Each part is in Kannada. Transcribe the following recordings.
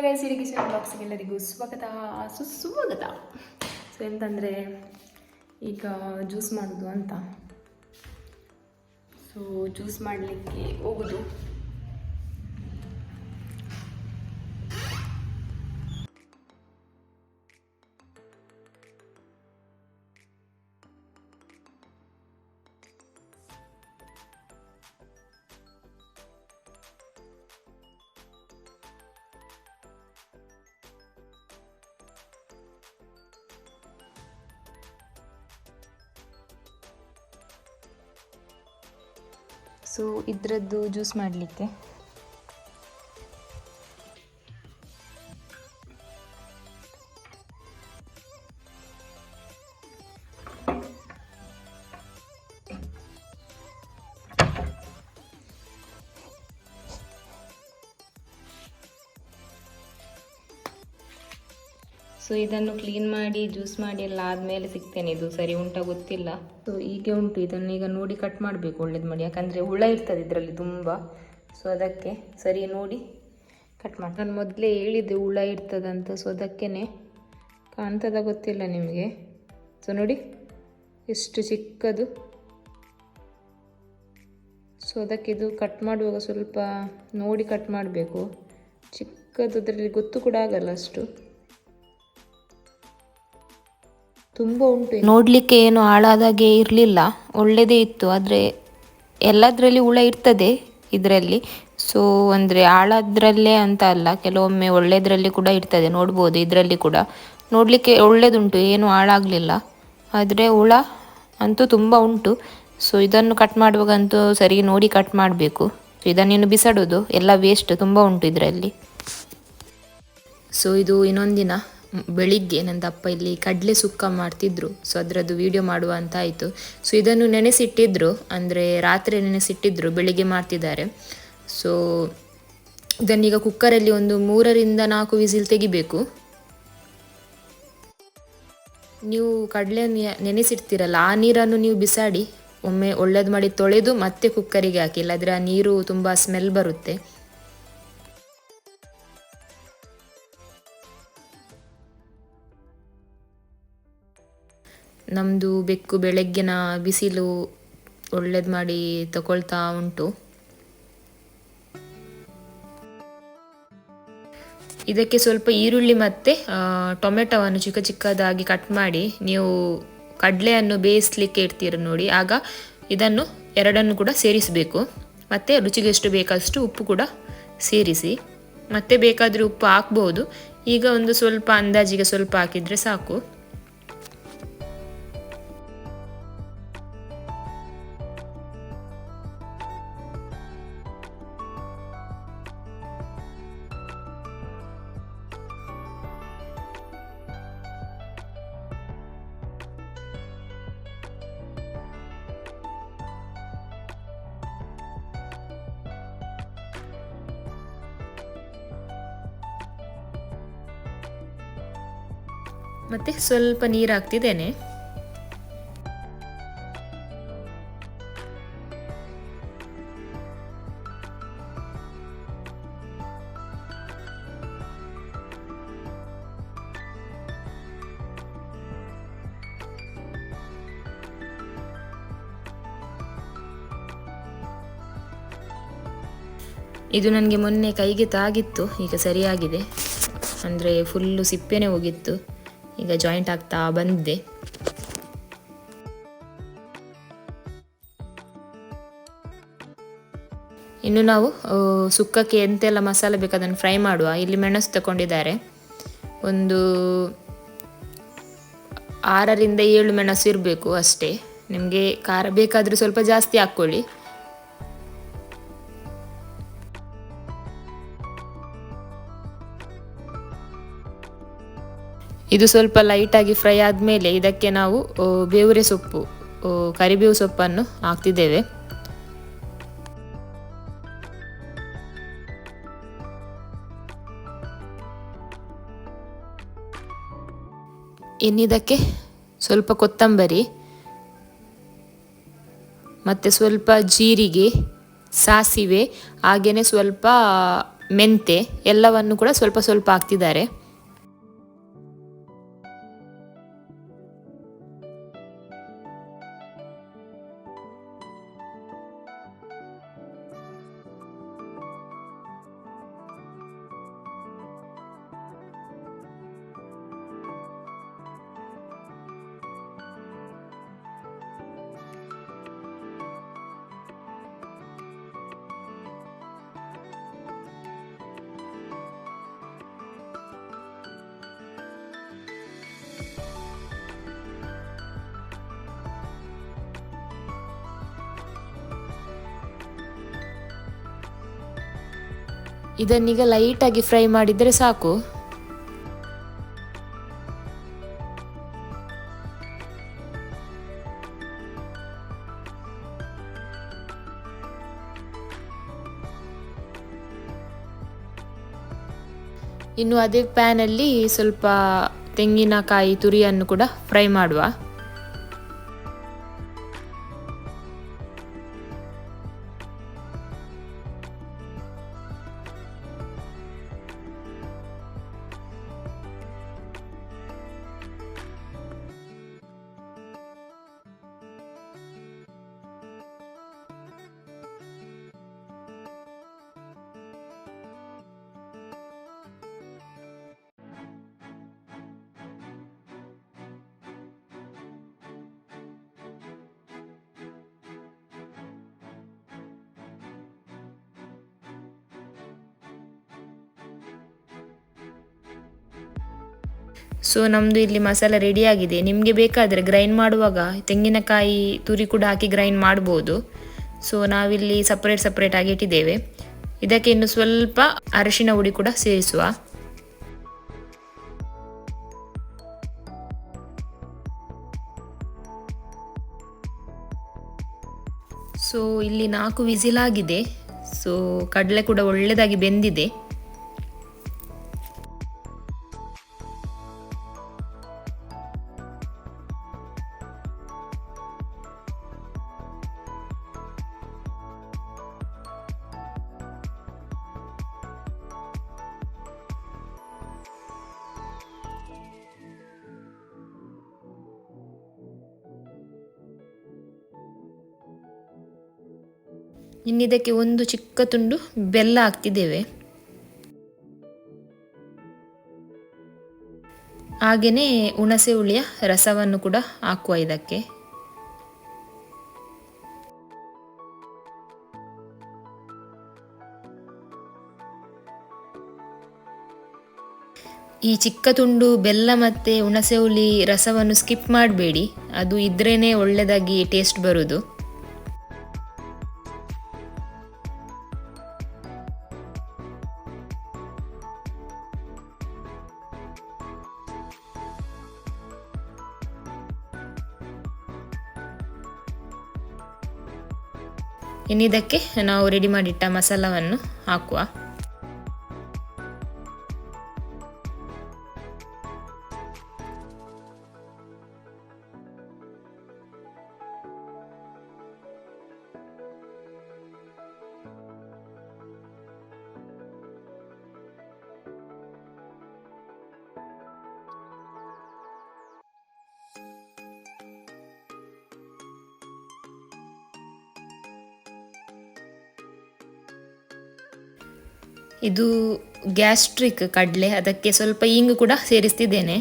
ಸಿರಿ ಕಿಚನ್ ಬ್ಲಾಗ್ಸ್ಗೆ ಎಲ್ಲರಿಗೂ ಸ್ವಾಗತ ಸುಸ್ವಾಗತ. ಸೊ ಎಂತಂದರೆ ಈಗ ಜ್ಯೂಸ್ ಮಾಡೋದು ಅಂತ. ಸೊ ಜ್ಯೂಸ್ ಮಾಡಲಿಕ್ಕೆ ಹೋಗೋದು. ಸೊ ಇದರದ್ದು ಜ್ಯೂಸ್ ಮಾಡಲಿಕ್ಕೆ ಸೊ ಇದನ್ನು ಕ್ಲೀನ್ ಮಾಡಿ ಜ್ಯೂಸ್ ಮಾಡಿ ಎಲ್ಲ ಆದಮೇಲೆ ಸಿಗ್ತೇನೆ. ಇದು ಸರಿ ಉಂಟಾ ಗೊತ್ತಿಲ್ಲ. ಸೊ ಹೀಗೆ ಉಂಟು. ಇದನ್ನು ಈಗ ನೋಡಿ ಕಟ್ ಮಾಡಬೇಕು ಒಳ್ಳೇದು ಮಾಡಿ, ಯಾಕಂದರೆ ಹುಳ ಇರ್ತದೆ ಇದರಲ್ಲಿ ತುಂಬ. ಸೊ ಅದಕ್ಕೆ ಸರಿ ನೋಡಿ ಕಟ್ ಮಾಡಿ. ನಾನು ಮೊದಲೇ ಹೇಳಿದ್ದೆ ಹುಳ ಇರ್ತದಂತ. ಸೊ ಅದಕ್ಕೇ ಕಾಣ್ತದ ಗೊತ್ತಿಲ್ಲ ನಿಮಗೆ. ಸೊ ನೋಡಿ ಎಷ್ಟು ಚಿಕ್ಕದು. ಸೊ ಅದಕ್ಕೆ ಇದು ಕಟ್ ಮಾಡುವಾಗ ಸ್ವಲ್ಪ ನೋಡಿ ಕಟ್ ಮಾಡಬೇಕು. ಚಿಕ್ಕದು ಅದರಲ್ಲಿ ಗೊತ್ತು ಕೂಡ ಆಗಲ್ಲ ಅಷ್ಟು. ತುಂಬ ಉಂಟು. ನೋಡಲಿಕ್ಕೆ ಏನು ಹಾಳಾದಾಗೆ ಇರಲಿಲ್ಲ, ಒಳ್ಳೆಯದೇ ಇತ್ತು. ಆದರೆ ಎಲ್ಲದರಲ್ಲಿ ಹುಳ ಇರ್ತದೆ ಇದರಲ್ಲಿ. ಸೊ ಅಂದರೆ ಹಾಳಾದ್ರಲ್ಲೇ ಅಂತ ಅಲ್ಲ, ಕೆಲವೊಮ್ಮೆ ಒಳ್ಳೆಯದ್ರಲ್ಲಿ ಕೂಡ ಇರ್ತದೆ. ನೋಡ್ಬೋದು ಇದರಲ್ಲಿ ಕೂಡ ನೋಡಲಿಕ್ಕೆ ಒಳ್ಳೆಯದುಂಟು, ಏನು ಹಾಳಾಗಲಿಲ್ಲ. ಆದರೆ ಹುಳ ಅಂತೂ ತುಂಬ ಉಂಟು. ಸೊ ಇದನ್ನು ಕಟ್ ಮಾಡುವಾಗಂತೂ ಸರಿ ನೋಡಿ ಕಟ್ ಮಾಡಬೇಕು. ಸೊ ಇದನ್ನೇನು ಬಿಸಾಡೋದು, ಎಲ್ಲ ವೇಸ್ಟ್, ತುಂಬ ಉಂಟು ಇದರಲ್ಲಿ. ಸೊ ಇದು ಇನ್ನೊಂದಿನ ಬೆಳಿಗ್ಗೆ ನನ್ನ ಅಪ್ಪ ಇಲ್ಲಿ ಕಡಲೆ ಸುಕ್ಕ ಮಾಡ್ತಿದ್ರು. ಸೊ ಅದರದ್ದು ವಿಡಿಯೋ ಮಾಡುವ ಅಂತ ಆಯಿತು. ಸೊ ಇದನ್ನು ನೆನೆಸಿಟ್ಟಿದ್ರು, ಅಂದರೆ ರಾತ್ರಿ ನೆನೆಸಿಟ್ಟಿದ್ರು, ಬೆಳಿಗ್ಗೆ ಮಾಡ್ತಿದ್ದಾರೆ. ಸೊ ಇದನ್ನೀಗ ಕುಕ್ಕರಲ್ಲಿ ಒಂದು 3-4 ವಿಸಿಲ್ ತೆಗಿಬೇಕು. ನೀವು ಕಡಲೆ ನೆನೆಸಿಡ್ತೀರಲ್ಲ, ಆ ನೀರನ್ನು ನೀವು ಬಿಸಾಡಿ ಒಮ್ಮೆ ಒಳ್ಳೇದು ಮಾಡಿ ತೊಳೆದು ಮತ್ತೆ ಕುಕ್ಕರಿಗೆ ಹಾಕಿ, ಇಲ್ಲಾದರೆ ಆ ನೀರು ತುಂಬ ಸ್ಮೆಲ್ ಬರುತ್ತೆ. ನಮ್ಮದು ಬೆಕ್ಕು ಬೆಳಗ್ಗಿನ ಬಿಸಿಲು ಒಳ್ಳೇದು ಮಾಡಿ ತಗೊಳ್ತಾ ಉಂಟು. ಇದಕ್ಕೆ ಸ್ವಲ್ಪ ಈರುಳ್ಳಿ ಮತ್ತು ಟೊಮೆಟೊವನ್ನು ಚಿಕ್ಕ ಚಿಕ್ಕದಾಗಿ ಕಟ್ ಮಾಡಿ ನೀವು ಕಡಲೆಯನ್ನು ಬೇಯಿಸಲಿಕ್ಕೆ ಇಡ್ತೀರ ನೋಡಿ, ಆಗ ಇದನ್ನು ಎರಡನ್ನು ಕೂಡ ಸೇರಿಸಬೇಕು. ಮತ್ತು ರುಚಿಗೆ ಎಷ್ಟು ಬೇಕಷ್ಟು ಉಪ್ಪು ಕೂಡ ಸೇರಿಸಿ. ಮತ್ತೆ ಬೇಕಾದರೆ ಉಪ್ಪು ಹಾಕ್ಬೋದು. ಈಗ ಒಂದು ಸ್ವಲ್ಪ ಅಂದಾಜಿಗೆ ಸ್ವಲ್ಪ ಹಾಕಿದರೆ ಸಾಕು. ಮತ್ತು ಸ್ವಲ್ಪ ನೀರು ಹಾಕ್ತಿದ್ದೇನೆ. ಇದು ನನಗೆ ಮೊನ್ನೆ ಕೈಗೆ ತಾಗಿತ್ತು, ಈಗ ಸರಿಯಾಗಿದೆ. ಅಂದರೆ ಫುಲ್ಲು ಸಿಪ್ಪೆನೇ ಹೋಗಿತ್ತು, ಈಗ ಜಾಯಿಂಟ್ ಆಗ್ತಾ ಬಂದಿದೆ. ಇನ್ನು ನಾವು ಸುಕ್ಕಕ್ಕೆ ಎಂತೆಲ್ಲ ಮಸಾಲೆ ಬೇಕು ಅದನ್ನು ಫ್ರೈ ಮಾಡುವ. ಇಲ್ಲಿ ಮೆಣಸು ತಗೊಂಡಿದ್ದಾರೆ, ಒಂದು 6-7 ಮೆಣಸು ಇರಬೇಕು ಅಷ್ಟೇ. ನಿಮಗೆ ಖಾರ ಬೇಕಾದರೆ ಸ್ವಲ್ಪ ಜಾಸ್ತಿ ಹಾಕ್ಕೊಳ್ಳಿ. ಇದು ಸ್ವಲ್ಪ ಲೈಟಾಗಿ ಫ್ರೈ ಆದಮೇಲೆ ಇದಕ್ಕೆ ನಾವು ಬೇವುರೆ ಸೊಪ್ಪು, ಕರಿಬೇವು ಸೊಪ್ಪನ್ನು ಹಾಕ್ತಿದ್ದೇವೆ. ಇನ್ನಿದಕ್ಕೆ ಸ್ವಲ್ಪ ಕೊತ್ತಂಬರಿ ಮತ್ತು ಸ್ವಲ್ಪ ಜೀರಿಗೆ, ಸಾಸಿವೆ, ಹಾಗೆಯೇ ಸ್ವಲ್ಪ ಮೆಂತೆ ಎಲ್ಲವನ್ನು ಕೂಡ ಸ್ವಲ್ಪ ಸ್ವಲ್ಪ ಹಾಕ್ತಿದ್ದಾರೆ. ಇದನ್ನೀಗ ಲೈಟಾಗಿ ಫ್ರೈ ಮಾಡಿದರೆ ಸಾಕು. ಇನ್ನು ಅದೇ ಪ್ಯಾನಲ್ಲಿ ಸ್ವಲ್ಪ ತೆಂಗಿನಕಾಯಿ ತುರಿಯನ್ನು ಕೂಡ ಫ್ರೈ ಮಾಡುವ. ಸೊ ನಮ್ಮದು ಇಲ್ಲಿ ಮಸಾಲೆ ರೆಡಿಯಾಗಿದೆ. ನಿಮಗೆ ಬೇಕಾದರೆ ಗ್ರೈಂಡ್ ಮಾಡುವಾಗ ತೆಂಗಿನಕಾಯಿ ತುರಿ ಕೂಡ ಹಾಕಿ ಗ್ರೈಂಡ್ ಮಾಡ್ಬೋದು. ಸೊ ನಾವಿಲ್ಲಿ ಸಪ್ರೇಟ್ ಆಗಿ ಇಟ್ಟಿದ್ದೇವೆ. ಇದಕ್ಕೆ ಇನ್ನು ಸ್ವಲ್ಪ ಅರಿಶಿನ ಹುಡಿ ಕೂಡ ಸೇರಿಸುವ. ಸೊ ಇಲ್ಲಿ 4 ವಿಸಿಲ್ ಆಗಿದೆ. ಸೊ ಕಡಲೆ ಕೂಡ ಒಳ್ಳೆಯದಾಗಿ ಬೆಂದಿದೆ. ಇನ್ನಿದಕ್ಕೆ ಒಂದು ಚಿಕ್ಕ ತುಂಡು ಬೆಲ್ಲ ಹಾಕ್ತಿದ್ದೇವೆ. ಹಾಗೆಯೇ ಹುಣಸೆ ಹುಳಿಯ ರಸವನ್ನು ಕೂಡ ಹಾಕುವ ಇದಕ್ಕೆ. ಈ ಚಿಕ್ಕ ತುಂಡು ಬೆಲ್ಲ ಮತ್ತು ಹುಣಸೆ ಹುಳಿ ರಸವನ್ನು ಸ್ಕಿಪ್ ಮಾಡಬೇಡಿ, ಅದು ಇದ್ರೇ ಒಳ್ಳೆಯದಾಗಿ ಟೇಸ್ಟ್ ಬರೋದು. ಇನ್ನಿದಕ್ಕೆ ನಾವು ರೆಡಿ ಮಾಡಿಟ್ಟ ಮಸಾಲವನ್ನು ಹಾಕುವ. ಇದು ಗ್ಯಾಸ್ಟ್ರಿಕ್ ಕಡಲೆ, ಅದಕ್ಕೆ ಸ್ವಲ್ಪ ಇಂಗು ಕೂಡ ಸೇರಿಸ್ತಿದ್ದೇನೆ.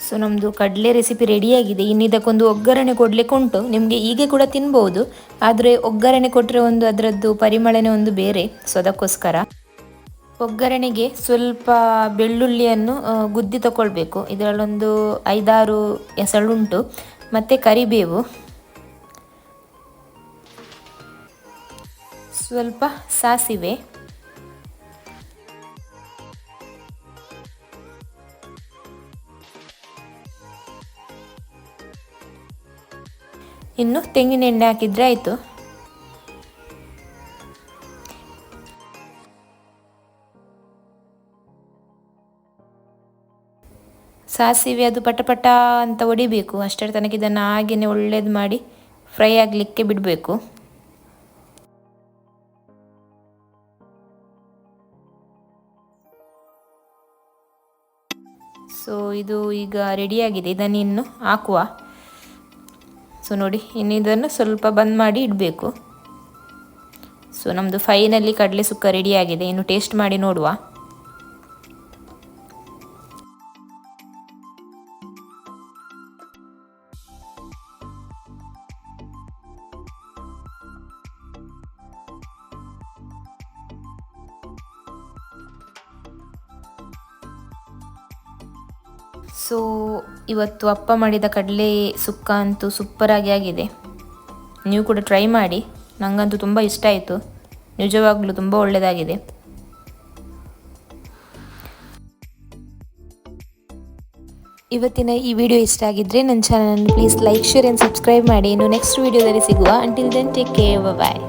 ಸೊ ನಮ್ಮದು ಕಡಲೆ ರೆಸಿಪಿ ರೆಡಿಯಾಗಿದೆ. ಇನ್ನು ಇದಕ್ಕೊಂದು ಒಗ್ಗರಣೆ ಕೊಡಲಿಕ್ಕೆ ಉಂಟು. ನಿಮಗೆ ಹೀಗೆ ಕೂಡ ತಿನ್ಬೋದು, ಆದರೆ ಒಗ್ಗರಣೆ ಕೊಟ್ಟರೆ ಒಂದು ಅದರದ್ದು ಪರಿಮಳನೇ ಒಂದು ಬೇರೆ. ಸೊ ಅದಕ್ಕೋಸ್ಕರ ಒಗ್ಗರಣೆಗೆ ಸ್ವಲ್ಪ ಬೆಳ್ಳುಳ್ಳಿಯನ್ನು ಗುದ್ದಿ ತಗೊಳ್ಬೇಕು. ಇದರಲ್ಲೊಂದು 5-6 ಎಸಳುಂಟು. ಮತ್ತು ಕರಿಬೇವು, ಸ್ವಲ್ಪ ಸಾಸಿವೆ, ಇನ್ನು ತೆಂಗಿನ ಎಣ್ಣೆ ಹಾಕಿದರೆ ಆಯಿತು. ಸಾಸಿವೆ ಅದು ಪಟಪಟ ಅಂತ ಹೊಡಿಬೇಕು. ಅಷ್ಟರ ತನಕ ಇದನ್ನು ಹಾಗೆಯೇ ಒಳ್ಳೇದು ಮಾಡಿ ಫ್ರೈ ಆಗಲಿಕ್ಕೆ ಬಿಡಬೇಕು. ಸೊ ಇದು ಈಗ ರೆಡಿಯಾಗಿದೆ. ಇದನ್ನು ಇನ್ನು ಹಾಕುವ. ಸೊ ನೋಡಿ, ಇನ್ನು ಇದನ್ನು ಸ್ವಲ್ಪ ಬಂದ್ ಮಾಡಿ ಇಡಬೇಕು. ಸೊ ನಮ್ಮದು ಫೈನಲಿ ಕಡಲೆ ಸುಕ್ಕ ರೆಡಿಯಾಗಿದೆ. ಇನ್ನು ಟೇಸ್ಟ್ ಮಾಡಿ ನೋಡುವ. ಸೊ ಇವತ್ತು ಅಪ್ಪ ಮಾಡಿದ ಕಡಲೆ ಸುಕ್ಕ ಅಂತೂ ಸೂಪರಾಗಿ ಆಗಿದೆ. ನೀವು ಕೂಡ ಟ್ರೈ ಮಾಡಿ. ನನಗಂತೂ ತುಂಬ ಇಷ್ಟ ಆಯಿತು. ನಿಜವಾಗ್ಲೂ ತುಂಬ ಒಳ್ಳೆಯದಾಗಿದೆ. ಇವತ್ತಿನ ಈ ವಿಡಿಯೋ ಇಷ್ಟ ಆಗಿದ್ದರೆ ನನ್ನ ಚಾನಲನ್ನು please like, share and subscribe ಮಾಡಿ. ಇನ್ನು ನೆಕ್ಸ್ಟ್ ವಿಡಿಯೋದಲ್ಲಿ ಸಿಗುವ. ಅಂಟಿಲ್ ದೆನ್ ಟೇಕ್ ಕೇರ್, ಬಾಯ್.